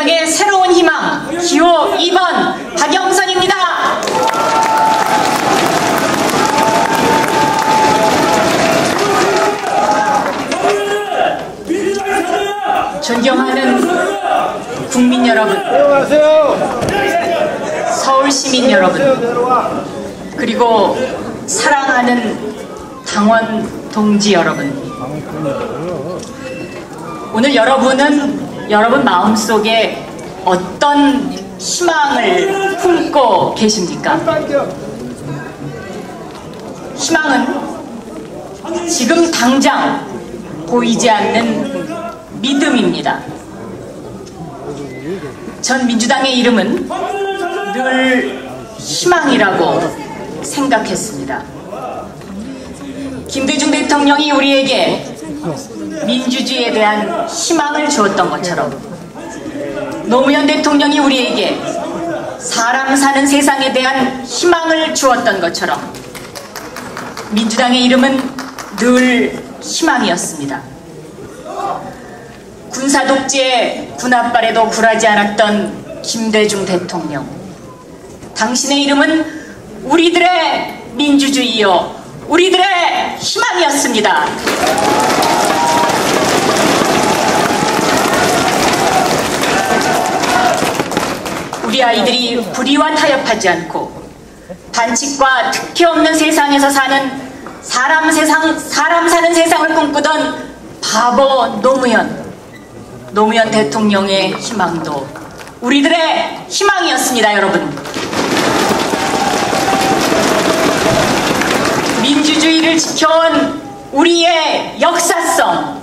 민주당의 새로운 희망 기호 2번 박영선입니다. 존경하는 국민 여러분, 서울 시민 여러분, 그리고 사랑하는 당원 동지 여러분, 오늘 여러분은 여러분 마음속에 어떤 희망을 품고 계십니까? 희망은 지금 당장 보이지 않는 믿음입니다. 전 민주당의 이름은 늘 희망이라고 생각했습니다. 김대중 대통령이 우리에게 민주주의에 대한 희망을 주었던 것처럼, 노무현 대통령이 우리에게 사람 사는 세상에 대한 희망을 주었던 것처럼 민주당의 이름은 늘 희망이었습니다. 군사독재 군합발에도 굴하지 않았던 김대중 대통령, 당신의 이름은 우리들의 민주주의요, 우리들의 희망이었습니다. 우리 아이들이 불의와 타협하지 않고 반칙과 특혜 없는 세상에서 사는 사람 사는 세상을 꿈꾸던 바보 노무현 대통령의 희망도 우리들의 희망이었습니다. 여러분, 민주주의를 지켜온 우리의 역사성,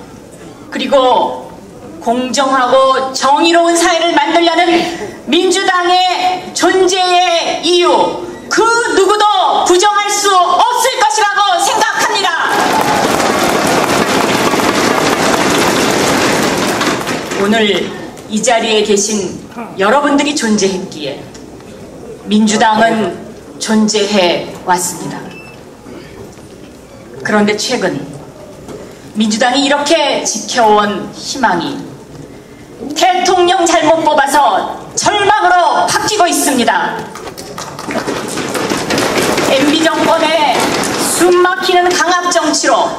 그리고 공정하고 정의로운 사회를 만들려는 민주당의 존재의 이유, 그 누구도 부정할 수 없을 것이라고 생각합니다. 오늘 이 자리에 계신 여러분들이 존재했기에 민주당은 존재해 왔습니다. 그런데 최근 민주당이 이렇게 지켜온 희망이 대통령 잘못 뽑아서 절망으로 바뀌고 있습니다. MB 정권의 숨막히는 강압 정치로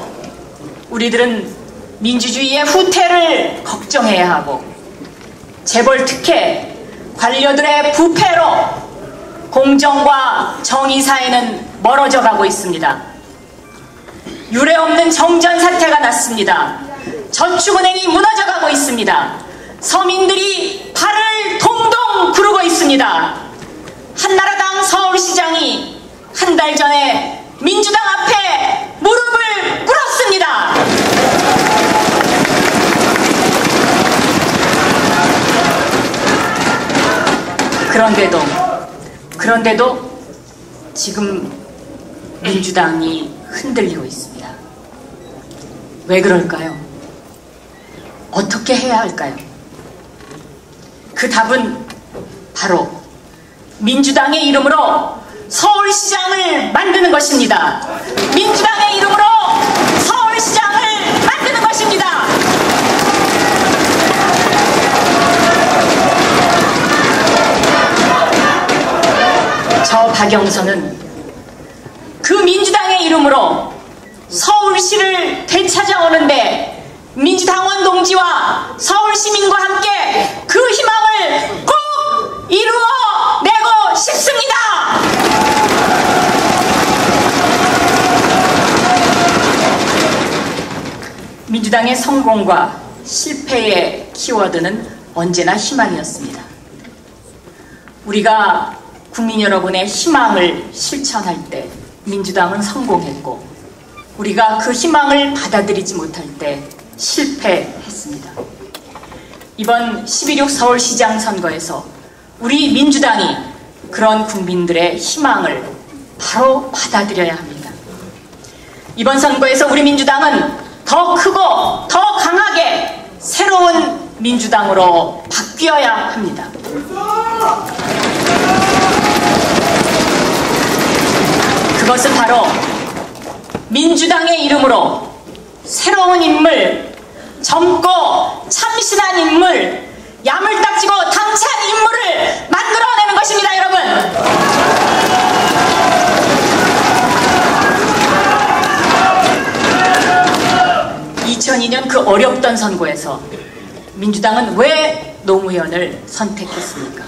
우리들은 민주주의의 후퇴를 걱정해야 하고, 재벌 특혜, 관료들의 부패로 공정과 정의 사회는 멀어져 가고 있습니다. 유례없는 정전 사태가 났습니다. 저축은행이 무너져 가고 있습니다. 서민들이 발을 동동 구르고 있습니다. 한나라당 서울시장이 한 달 전에 민주당 앞에 무릎을 꿇었습니다. 그런데도 지금 민주당이 흔들리고 있습니다. 왜 그럴까요? 어떻게 해야 할까요? 그 답은 바로 민주당의 이름으로 서울시장을 만드는 것입니다. 민주당의 이름으로 서울시장을 만드는 것입니다. 저 박영선은 그 민주당의 이름으로 서울시를 되찾아오는데 민주당원 동지와 서울시민과 함께 그 희망을 꼭 이루어내고 싶습니다. 민주당의 성공과 실패의 키워드는 언제나 희망이었습니다. 우리가 국민 여러분의 희망을 실천할 때 민주당은 성공했고, 우리가 그 희망을 받아들이지 못할 때 실패했습니다. 이번 12.6 서울시장 선거에서 우리 민주당이 그런 국민들의 희망을 바로 받아들여야 합니다. 이번 선거에서 우리 민주당은 더 크고 더 강하게 새로운 민주당으로 바뀌어야 합니다. 그것은 바로 민주당의 이름으로 새로운 인물, 젊고 참신한 인물, 야물딱지고 당찬 인물을 만들어내는 것입니다, 여러분. 2002년 그 어렵던 선거에서 민주당은 왜 노무현을 선택했습니까?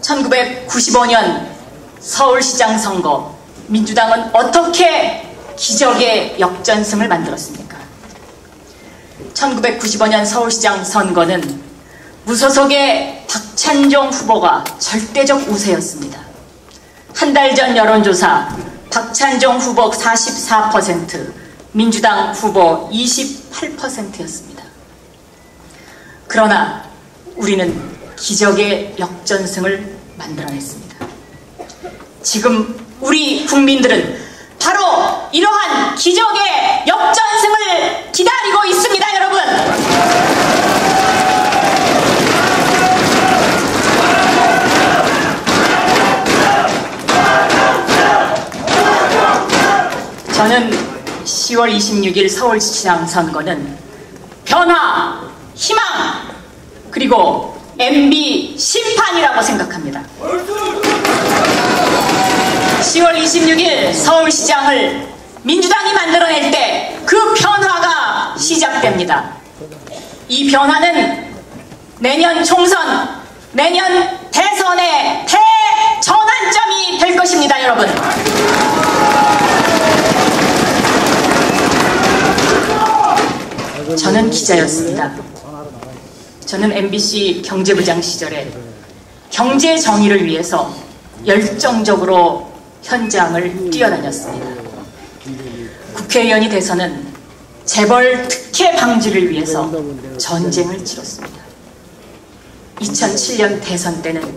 1995년 서울시장 선거, 민주당은 어떻게 기적의 역전승을 만들었습니까? 1995년 서울시장 선거는 무소속의 박찬종 후보가 절대적 우세였습니다. 한 달 전 여론조사 박찬종 후보 44%, 민주당 후보 28%였습니다. 그러나 우리는 기적의 역전승을 만들어냈습니다. 지금 우리 국민들은 바로 이러한 기적의 역전승을 기다리고 있습니다, 여러분. 저는 10월 26일 서울시장 선거는 변화, 희망, 그리고 MB 심판이라고 생각합니다. 10월 26일 서울시장을 민주당이 만들어낼 때 그 변화가 시작됩니다. 이 변화는 내년 총선, 내년 대선의 대전환점이 될 것입니다, 여러분. 저는 기자였습니다. 저는 MBC 경제부장 시절에 경제 정의를 위해서 열정적으로 현장을 뛰어다녔습니다. 국회의원이 돼서는 재벌 특혜 방지를 위해서 전쟁을 치렀습니다. 2007년 대선 때는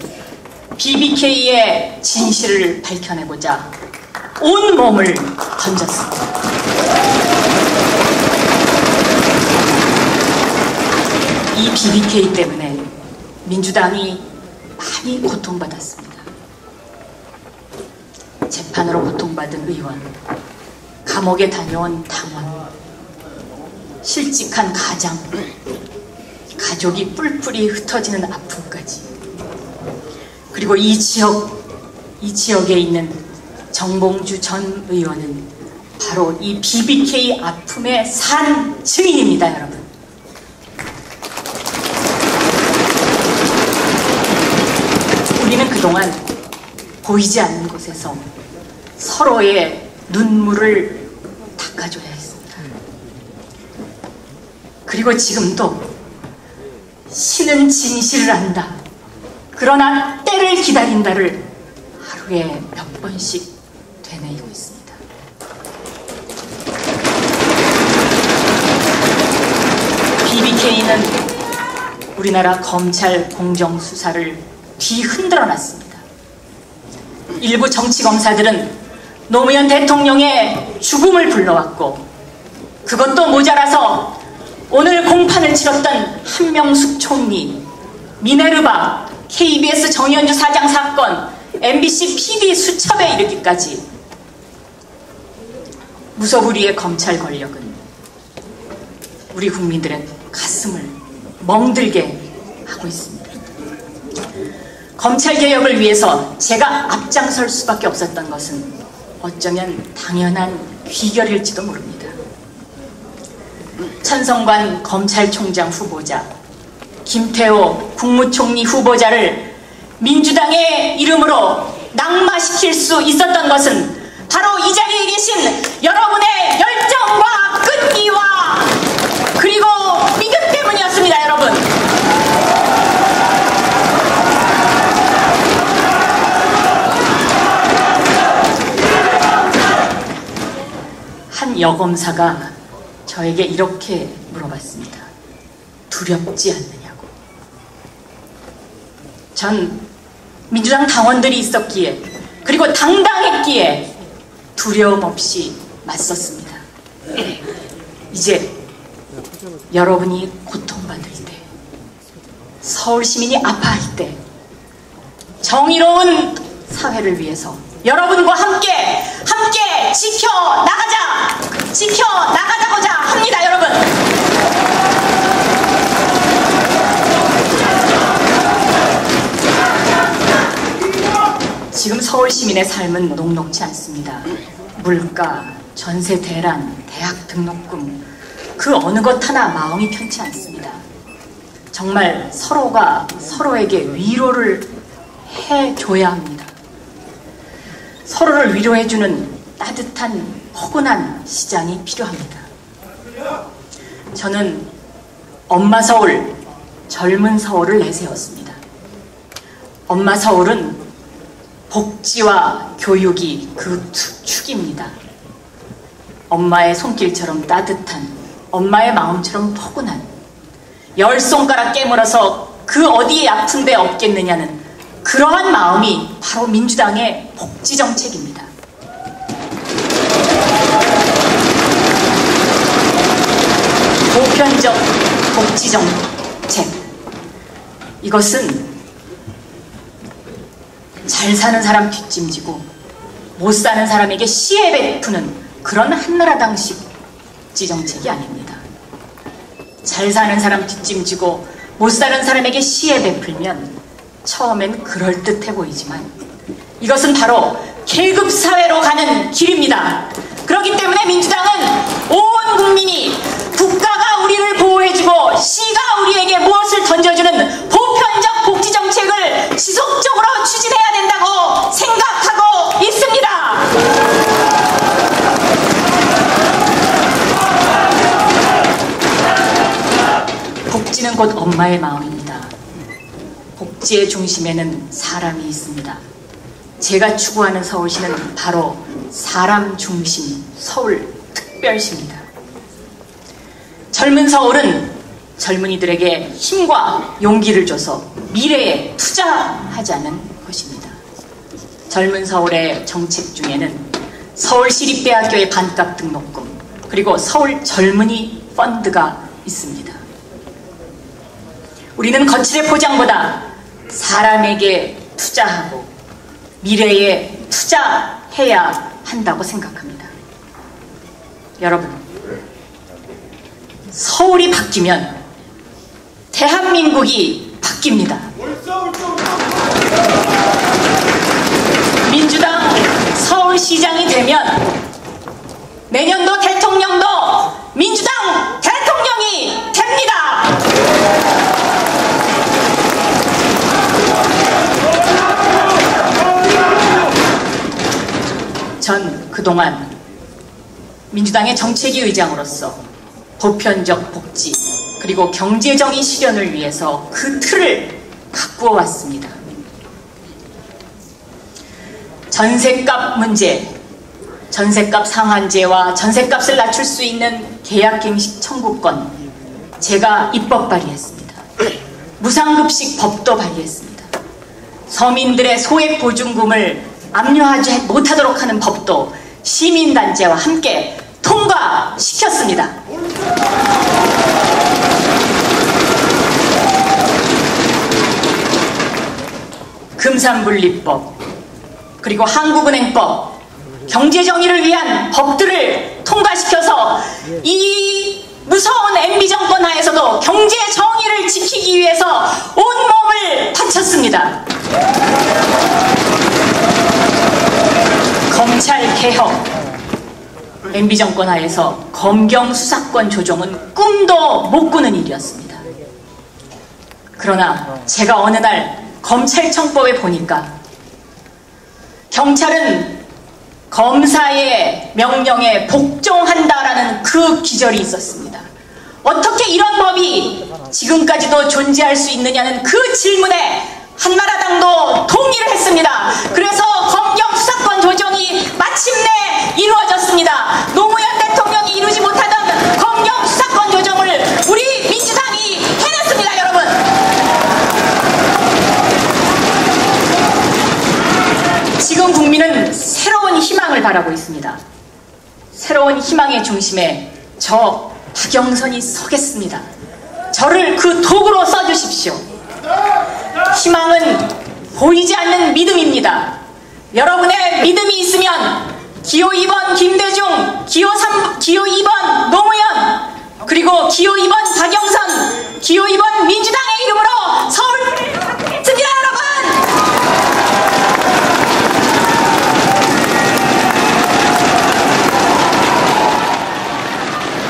BBK의 진실을 밝혀내고자 온 몸을 던졌습니다. 이 BBK 때문에 민주당이 많이 고통받았습니다. 재판으로 고통받은 의원, 감옥에 다녀온 당원, 실직한 가장, 가족이 뿔뿔이 흩어지는 아픔까지, 그리고 이 지역에 있는 정봉주 전 의원은 바로 이 BBK 아픔의 산 증인입니다, 여러분. 우리는 그동안 보이지 않는 곳에서 서로의 눈물을 닦아줘야 했습니다. 그리고 지금도 신은 진실을 안다, 그러나 때를 기다린다를 하루에 몇 번씩 되뇌이고 있습니다. BBK는 우리나라 검찰 공정수사를 뒤흔들어 놨습니다. 일부 정치검사들은 노무현 대통령의 죽음을 불러왔고, 그것도 모자라서 오늘 공판을 치렀던 한명숙 총리, 미네르바, KBS 정현주 사장 사건, MBC PD 수첩에 이르기까지 무소불위의 검찰 권력은 우리 국민들의 가슴을 멍들게 하고 있습니다. 검찰개혁을 위해서 제가 앞장설 수밖에 없었던 것은 어쩌면 당연한 귀결일지도 모릅니다. 천성관 검찰총장 후보자, 김태호 국무총리 후보자를 민주당의 이름으로 낙마시킬 수 있었던 것은 바로 이 자리에 계신 여러분의 열정과 끈기와 그리고 믿음 때문이었습니다, 여러분. 한 여검사가 저에게 이렇게 물어봤습니다. 두렵지 않느냐고. 전 민주당 당원들이 있었기에, 그리고 당당했기에 두려움 없이 맞섰습니다. 이제 여러분이 고통받을 때, 서울 시민이 아파할 때, 정의로운 사회를 위해서 여러분과 함께 지켜나가자고자 합니다, 여러분. 지금 서울 시민의 삶은 녹록지 않습니다. 물가, 전세 대란, 대학 등록금, 그 어느 것 하나 마음이 편치 않습니다. 정말 서로가 서로에게 위로를 해줘야 합니다. 서로를 위로해주는 따뜻한 포근한 시장이 필요합니다. 저는 엄마 서울, 젊은 서울을 내세웠습니다. 엄마 서울은 복지와 교육이 그 축입니다. 엄마의 손길처럼 따뜻한, 엄마의 마음처럼 포근한, 열 손가락 깨물어서 그 어디에 아픈 데 없겠느냐는 그러한 마음이 바로 민주당의 복지정책입니다. 보편적 복지정책, 이것은 잘 사는 사람 뒷짐지고 못 사는 사람에게 시혜 베푸는 그런 한나라당식 복지정책이 아닙니다. 잘 사는 사람 뒷짐지고 못 사는 사람에게 시혜 베풀면 처음엔 그럴듯해 보이지만 이것은 바로 계급사회로 가는 길입니다. 그렇기 때문에 민주당은 온 국민이 국가가 우리를 보호해주고 시가 우리에게 무엇을 던져주는 보편적 복지정책을 지속적으로 추진해야 된다고 생각하고 있습니다. 복지는 곧 엄마의 마음입니다. 복지의 중심에는 사람이 있습니다. 제가 추구하는 서울시는 바로 사람 중심 서울특별시입니다. 젊은 서울은 젊은이들에게 힘과 용기를 줘서 미래에 투자하자는 것입니다. 젊은 서울의 정책 중에는 서울시립대학교의 반값 등록금, 그리고 서울 젊은이 펀드가 있습니다. 우리는 거칠의 포장보다 사람에게 투자하고 미래에 투자해야 한다고 생각합니다. 여러분, 서울이 바뀌면 대한민국이 바뀝니다. 민주당 서울시장이 되면 내년도 대통령도 민주당 대통령이 됩니다. 전 그동안 민주당의 정책위 의장으로서 보편적 복지 그리고 경제정의 실현을 위해서 그 틀을 가꾸어 왔습니다. 전셋값 문제, 전셋값 상한제와 전셋값을 낮출 수 있는 계약갱식 청구권, 제가 입법 발의했습니다. 무상급식 법도 발의했습니다. 서민들의 소액 보증금을 압류하지 못하도록 하는 법도 시민단체와 함께 통과시켰습니다. 금산분리법, 그리고 한국은행법, 경제정의를 위한 법들을 통과시켜서 이 무서운 MB정권 하에서도 경제정의를 지키기 위해서 온몸을 바쳤습니다. 검찰개혁, MB정권 하에서 검경 수사권 조정은 꿈도 못 꾸는 일이었습니다. 그러나 제가 어느 날 검찰청법에 보니까 경찰은 검사의 명령에 복종한다라는 그 기절이 있었습니다. 어떻게 이런 법이 지금까지도 존재할 수 있느냐는 그 질문에 한나라당도 동의를 했습니다. 그래서 검경 수사권 조정이 마침내 이루어졌습니다. 노무현 대통령이 이루지 못하던 검경 수사권 조정을 우리 민주당이 해냈습니다, 여러분. 지금 국민은 새로운 희망을 바라고 있습니다. 새로운 희망의 중심에 저 박영선이 서겠습니다. 저를 그 도구로 써주십시오. 희망은 보이지 않는 믿음입니다. 여러분의 믿음이 있으면 기호 2번 김대중, 기호 2번 노무현, 그리고 기호 2번 박영선, 기호 2번